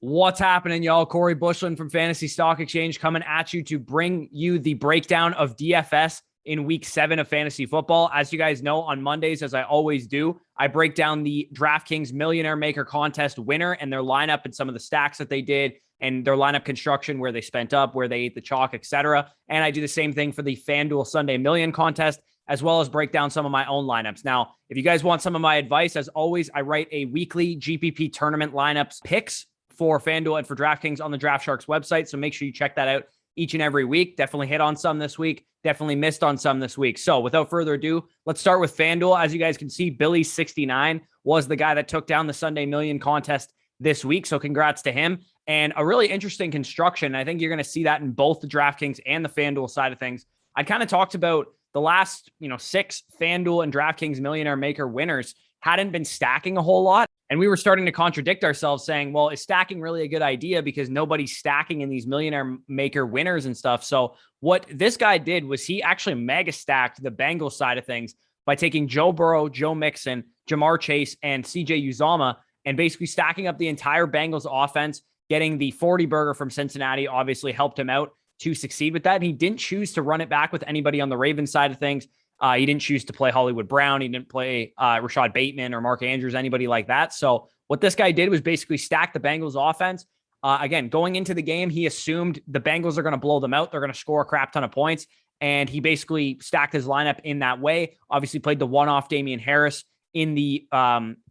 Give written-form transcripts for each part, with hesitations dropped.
What's happening, y'all? Corey Buschlen from Fantasy Stock Exchange coming at you to bring you the breakdown of DFS in week 7 of fantasy football. As you guys know, on Mondays, as I always do, I break down the DraftKings Millionaire Maker Contest winner and their lineup and some of the stacks that they did and their lineup construction, where they spent up, where they ate the chalk, etc. And I do the same thing for the FanDuel Sunday Million Contest, as well as break down some of my own lineups. Now, if you guys want some of my advice, as always, I write a weekly GPP tournament lineups picks for FanDuel and for DraftKings on the DraftSharks website. So make sure you check that out each and every week. Definitely hit on some this week. Definitely missed on some this week. So without further ado, let's start with FanDuel. As you guys can see, Billy69 was the guy that took down the Sunday Million contest this week. So congrats to him. And a really interesting construction. I think you're going to see that in both the DraftKings and the FanDuel side of things. I kind of talked about the last, 6 FanDuel and DraftKings Millionaire Maker winners hadn't been stacking a whole lot. And we were starting to contradict ourselves saying, well, is stacking really a good idea because nobody's stacking in these Millionaire Maker winners and stuff? So what this guy did was he actually mega stacked the Bengals side of things by taking Joe Burrow, Joe Mixon, Jamar Chase, and CJ Uzomah and basically stacking up the entire Bengals offense. Getting the 40 burger from Cincinnati obviously helped him out to succeed with that. And he didn't choose to run it back with anybody on the Ravens side of things. He didn't choose to play Hollywood Brown. He didn't play Rashad Bateman or Mark Andrews, anybody like that. So what this guy did was basically stack the Bengals offense. Again, going into the game, he assumed the Bengals are going to blow them out. They're going to score a crap ton of points. And he basically stacked his lineup in that way. Obviously played the one-off Damian Harris in the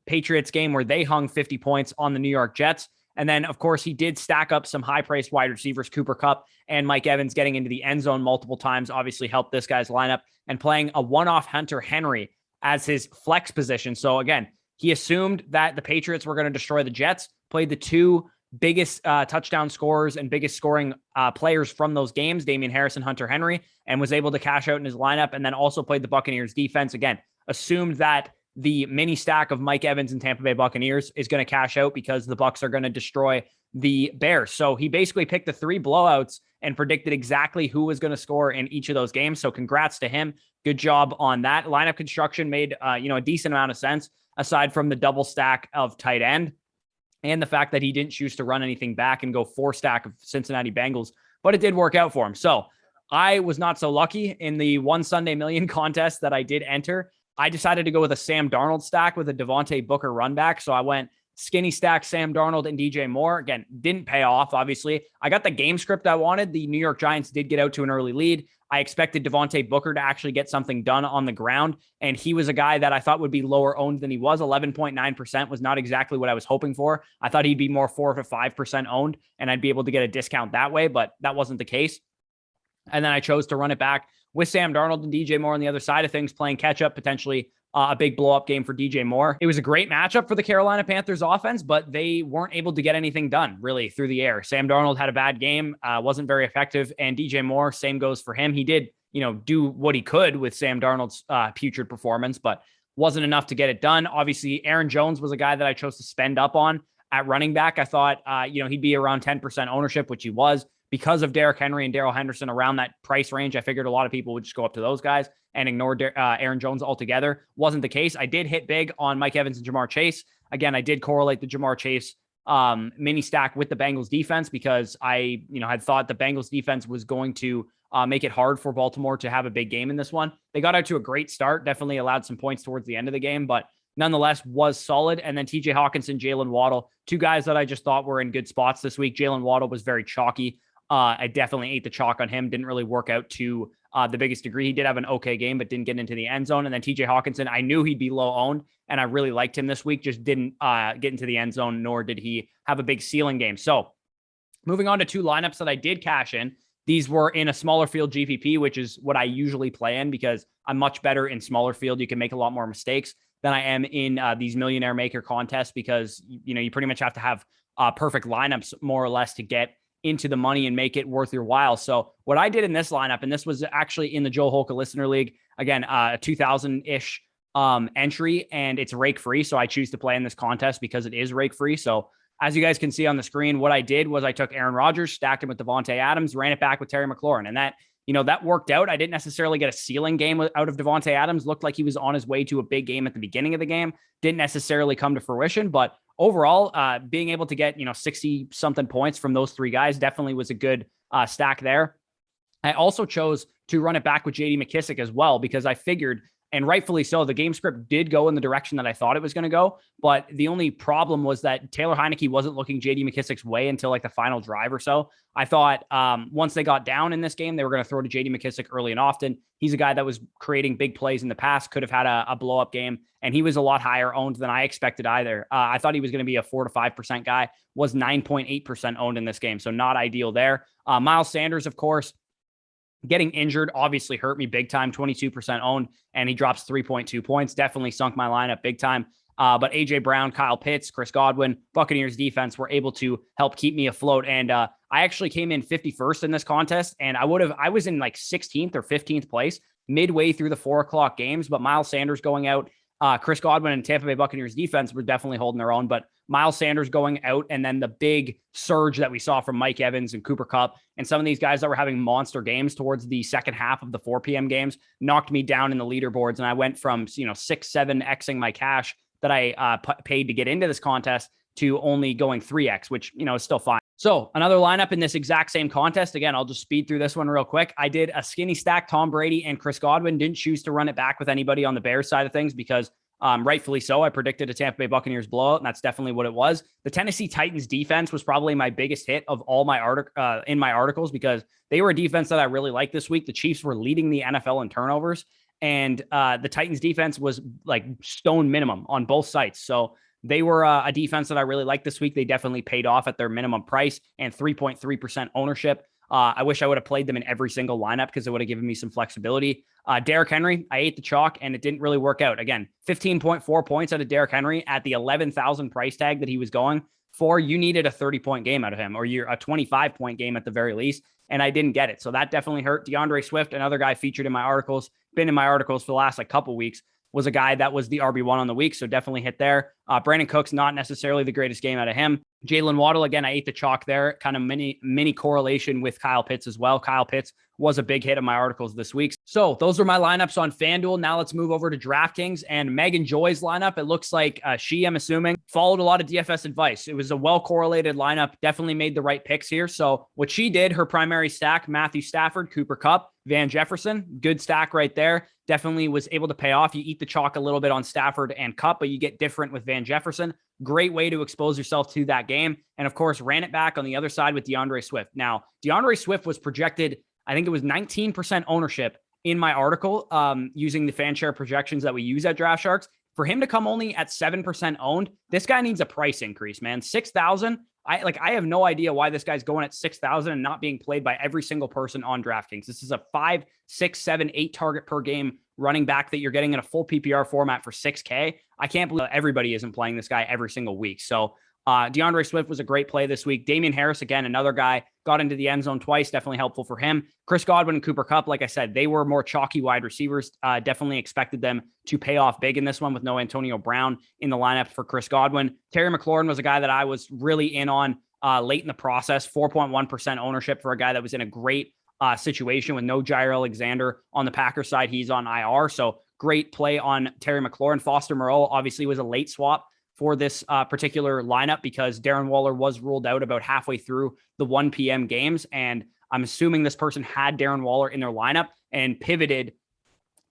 Patriots game where they hung 50 points on the New York Jets. And then, of course, he did stack up some high-priced wide receivers, Cooper Kupp and Mike Evans getting into the end zone multiple times, obviously helped this guy's lineup, and playing a one-off Hunter Henry as his flex position. So again, he assumed that the Patriots were going to destroy the Jets, played the two biggest touchdown scorers and biggest scoring players from those games, Damian Harris and Hunter Henry, and was able to cash out in his lineup, and then also played the Buccaneers defense. Again, assumed that the mini stack of Mike Evans and Tampa Bay Buccaneers is going to cash out because the Bucs are going to destroy the Bears. So he basically picked the 3 blowouts and predicted exactly who was going to score in each of those games. So congrats to him. Good job on that. Lineup construction made, a decent amount of sense aside from the double stack of tight end and the fact that he didn't choose to run anything back and go 4 stack of Cincinnati Bengals, but it did work out for him. So I was not so lucky in the one Sunday Million contest that I did enter. I decided to go with a Sam Darnold stack with a Devontae Booker run back. So I went skinny stack Sam Darnold and DJ Moore. Again, didn't pay off, obviously. I got the game script I wanted. The New York Giants did get out to an early lead. I expected Devontae Booker to actually get something done on the ground. And he was a guy that I thought would be lower owned than he was. 11.9% was not exactly what I was hoping for. I thought he'd be more 4 to 5% owned and I'd be able to get a discount that way, but that wasn't the case. And then I chose to run it back with Sam Darnold and DJ Moore on the other side of things, playing catch up, potentially a big blow up game for DJ Moore. It was a great matchup for the Carolina Panthers offense, but they weren't able to get anything done really through the air. Sam Darnold had a bad game, wasn't very effective. And DJ Moore, same goes for him. He did, do what he could with Sam Darnold's putrid performance, but wasn't enough to get it done. Obviously, Aaron Jones was a guy that I chose to spend up on at running back. I thought, he'd be around 10% ownership, which he was. Because of Derrick Henry and Darrell Henderson around that price range, I figured a lot of people would just go up to those guys and ignore Aaron Jones altogether. Wasn't the case. I did hit big on Mike Evans and Jamar Chase. Again, I did correlate the Jamar Chase mini stack with the Bengals defense because I, had thought the Bengals defense was going to make it hard for Baltimore to have a big game in this one. They got out to a great start, definitely allowed some points towards the end of the game, but nonetheless was solid. And then TJ Hawkinson, Jalen Waddle, 2 guys that I just thought were in good spots this week. Jalen Waddle was very chalky. I definitely ate the chalk on him. Didn't really work out to the biggest degree. He did have an okay game, but didn't get into the end zone. And then TJ Hawkinson, I knew he'd be low owned, and I really liked him this week. Just didn't get into the end zone, nor did he have a big ceiling game. So moving on to 2 lineups that I did cash in. These were in a smaller field GPP, which is what I usually play in because I'm much better in smaller field. You can make a lot more mistakes than I am in these Millionaire Maker contests because, you pretty much have to have perfect lineups more or less to get into the money and make it worth your while. So what I did in this lineup, and this was actually in the Joe Holka Listener League, again, a 2000-ish entry, and it's rake free. So I choose to play in this contest because it is rake free. So as you guys can see on the screen, what I did was I took Aaron Rodgers, stacked him with Devontae Adams, ran it back with Terry McLaurin. And that, that worked out. I didn't necessarily get a ceiling game out of Devontae Adams. Looked like he was on his way to a big game at the beginning of the game. Didn't necessarily come to fruition, but overall, being able to get, 60 something points from those three guys definitely was a good stack there. I also chose to run it back with JD McKissic as well, because I figured, and rightfully so, the game script did go in the direction that I thought it was going to go. But the only problem was that Taylor Heineke wasn't looking JD McKissic's way until like the final drive or so. I thought once they got down in this game, they were going to throw to JD McKissic early and often. He's a guy that was creating big plays in the past, could have had a blow up game, and he was a lot higher owned than I expected either. I thought he was going to be a 4 to 5% guy, was 9.8% owned in this game. So not ideal there. Miles Sanders, of course, getting injured obviously hurt me big time, 22% owned, and he drops 3.2 points. Definitely sunk my lineup big time. But AJ Brown, Kyle Pitts, Chris Godwin, Buccaneers defense were able to help keep me afloat. And I actually came in 51st in this contest, and I was in like 16th or 15th place midway through the 4:00 games. But Miles Sanders going out, Chris Godwin and Tampa Bay Buccaneers defense were definitely holding their own, but Miles Sanders going out, and then the big surge that we saw from Mike Evans and Cooper Kupp and some of these guys that were having monster games towards the second half of the 4 p.m. games knocked me down in the leaderboards. And I went from, 6-7xing my cash that I paid to get into this contest to only going 3x, which, is still fine. So another lineup in this exact same contest. Again, I'll just speed through this one real quick. I did a skinny stack, Tom Brady and Chris Godwin. Didn't choose to run it back with anybody on the Bears side of things because rightfully so, I predicted a Tampa Bay Buccaneers blowout, and that's definitely what it was. The Tennessee Titans defense was probably my biggest hit of all my in my articles, because they were a defense that I really liked this week. The Chiefs were leading the NFL in turnovers, and the Titans defense was like stone minimum on both sites. So they were a defense that I really liked this week. They definitely paid off at their minimum price and 3.3% ownership. I wish I would have played them in every single lineup because it would have given me some flexibility. Derrick Henry, I ate the chalk and it didn't really work out. Again, 15.4 points out of Derrick Henry at the 11,000 price tag that he was going for. You needed a 30-point game out of him, or you're a 25-point game at the very least, and I didn't get it. So that definitely hurt. DeAndre Swift, another guy featured in my articles, been in my articles for the last couple weeks, was a guy that was the RB1 on the week, so definitely hit there. Brandon Cooks, not necessarily the greatest game out of him. Jalen Waddle, again, I ate the chalk there. Kind of mini correlation with Kyle Pitts as well. Kyle Pitts was a big hit of my articles this week. So those are my lineups on FanDuel. Now let's move over to DraftKings and Megan Joy's lineup. It looks like I'm assuming, followed a lot of DFS advice. It was a well-correlated lineup, definitely made the right picks here. So what she did, her primary stack, Matthew Stafford, Cooper Kupp, Van Jefferson, good stack right there. Definitely was able to pay off. You eat the chalk a little bit on Stafford and Kupp, but you get different with Van Jefferson. Great way to expose yourself to that game. And of course, ran it back on the other side with DeAndre Swift. Now, DeAndre Swift was projected, I think it was 19% ownership in my article, using the fan share projections that we use at Draft Sharks. For him to come only at 7% owned, this guy needs a price increase, man. 6,000. I have no idea why this guy's going at 6,000 and not being played by every single person on DraftKings. This is a 5, 6, 7, 8 target per game running back that you're getting in a full PPR format for 6K. I can't believe everybody isn't playing this guy every single week. So DeAndre Swift was a great play this week. Damian Harris, again, another guy, got into the end zone twice, definitely helpful for him. Chris Godwin and Cooper Kupp, like I said, they were more chalky wide receivers. Definitely expected them to pay off big in this one with no Antonio Brown in the lineup for Chris Godwin. Terry McLaurin was a guy that I was really in on late in the process, 4.1% ownership for a guy that was in a great situation with no Jair Alexander on the Packers side. He's on IR, so great play on Terry McLaurin. Foster Moreau obviously was a late swap for this particular lineup because Darren Waller was ruled out about halfway through the 1 p.m. games. And I'm assuming this person had Darren Waller in their lineup and pivoted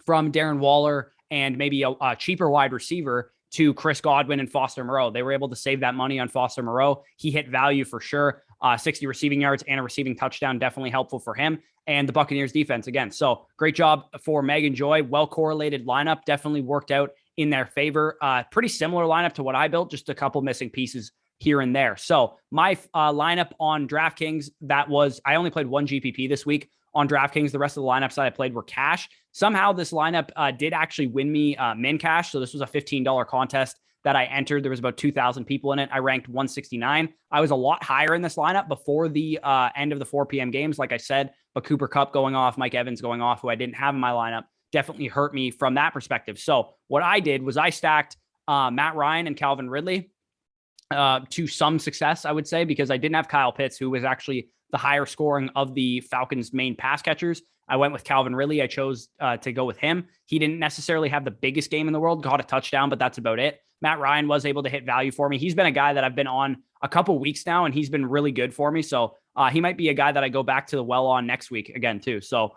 from Darren Waller and maybe a cheaper wide receiver to Chris Godwin and Foster Moreau. They were able to save that money on Foster Moreau. He hit value for sure. 60 receiving yards and a receiving touchdown, definitely helpful for him. And the Buccaneers defense again. So great job for Megan Joy. Well-correlated lineup, definitely worked out in their favor. Pretty similar lineup to what I built, just a couple missing pieces here and there. So my lineup on DraftKings, I only played one GPP this week on DraftKings. The rest of the lineups that I played were cash. Somehow this lineup did actually win me min cash. So this was a $15 contest that I entered. There was about 2,000 people in it. I ranked 169. I was a lot higher in this lineup before the end of the 4 p.m. games, like I said, but Cooper Kupp going off, Mike Evans going off, who I didn't have in my lineup, definitely hurt me from that perspective. So what I did was I stacked Matt Ryan and Calvin Ridley to some success, I would say, because I didn't have Kyle Pitts, who was actually the higher scoring of the Falcons' main pass catchers. I went with Calvin Ridley. I chose to go with him. He didn't necessarily have the biggest game in the world, got a touchdown, but that's about it. Matt Ryan was able to hit value for me. He's been a guy that I've been on a couple weeks now, and he's been really good for me. So he might be a guy that I go back to the well on next week again, too. So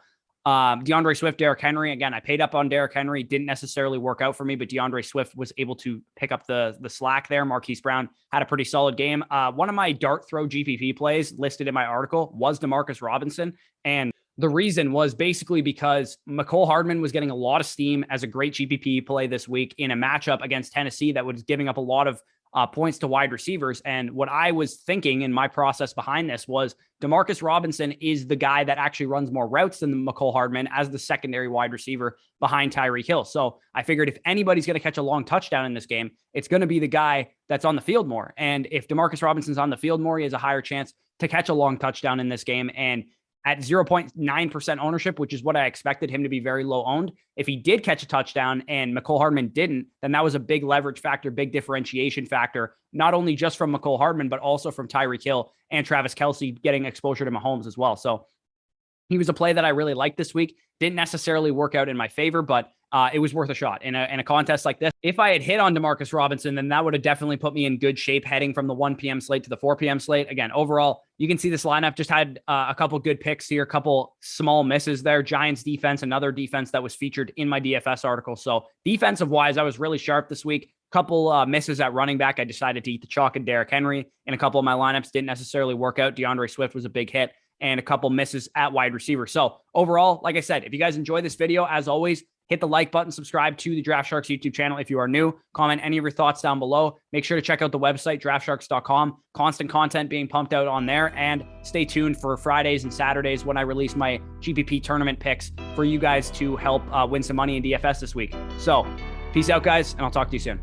DeAndre Swift, Derrick Henry. Again, I paid up on Derrick Henry. Didn't necessarily work out for me, but DeAndre Swift was able to pick up the slack there. Marquise Brown had a pretty solid game. One of my dart throw GPP plays listed in my article was DeMarcus Robinson. And the reason was basically because Mecole Hardman was getting a lot of steam as a great GPP play this week in a matchup against Tennessee that was giving up a lot of points to wide receivers. And what I was thinking in my process behind this was DeMarcus Robinson is the guy that actually runs more routes than Mecole Hardman as the secondary wide receiver behind Tyreek Hill. So I figured if anybody's going to catch a long touchdown in this game, it's going to be the guy that's on the field more. And if DeMarcus Robinson's on the field more, he has a higher chance to catch a long touchdown in this game. And at 0.9% ownership, which is what I expected him to be very low owned, if he did catch a touchdown and Mecole Hardman didn't, then that was a big leverage factor, big differentiation factor, not only just from Mecole Hardman, but also from Tyreek Hill and Travis Kelce getting exposure to Mahomes as well. So he was a play that I really liked this week. Didn't necessarily work out in my favor, but it was worth a shot in a contest like this. If I had hit on DeMarcus Robinson, then that would have definitely put me in good shape heading from the 1 p.m. slate to the 4 p.m. slate. Again, overall, you can see this lineup just had a couple good picks here, a couple small misses there. Giants defense, another defense that was featured in my DFS article. So defensive wise, I was really sharp this week. Couple misses at running back. I decided to eat the chalk and Derrick Henry in a couple of my lineups. Didn't necessarily work out. DeAndre Swift was a big hit and a couple misses at wide receiver. So overall, like I said, if you guys enjoy this video, as always, hit the like button, subscribe to the Draft Sharks YouTube channel if you are new. Comment any of your thoughts down below. Make sure to check out the website, draftsharks.com. Constant content being pumped out on there. And stay tuned for Fridays and Saturdays when I release my GPP tournament picks for you guys to help win some money in DFS this week. So peace out, guys, and I'll talk to you soon.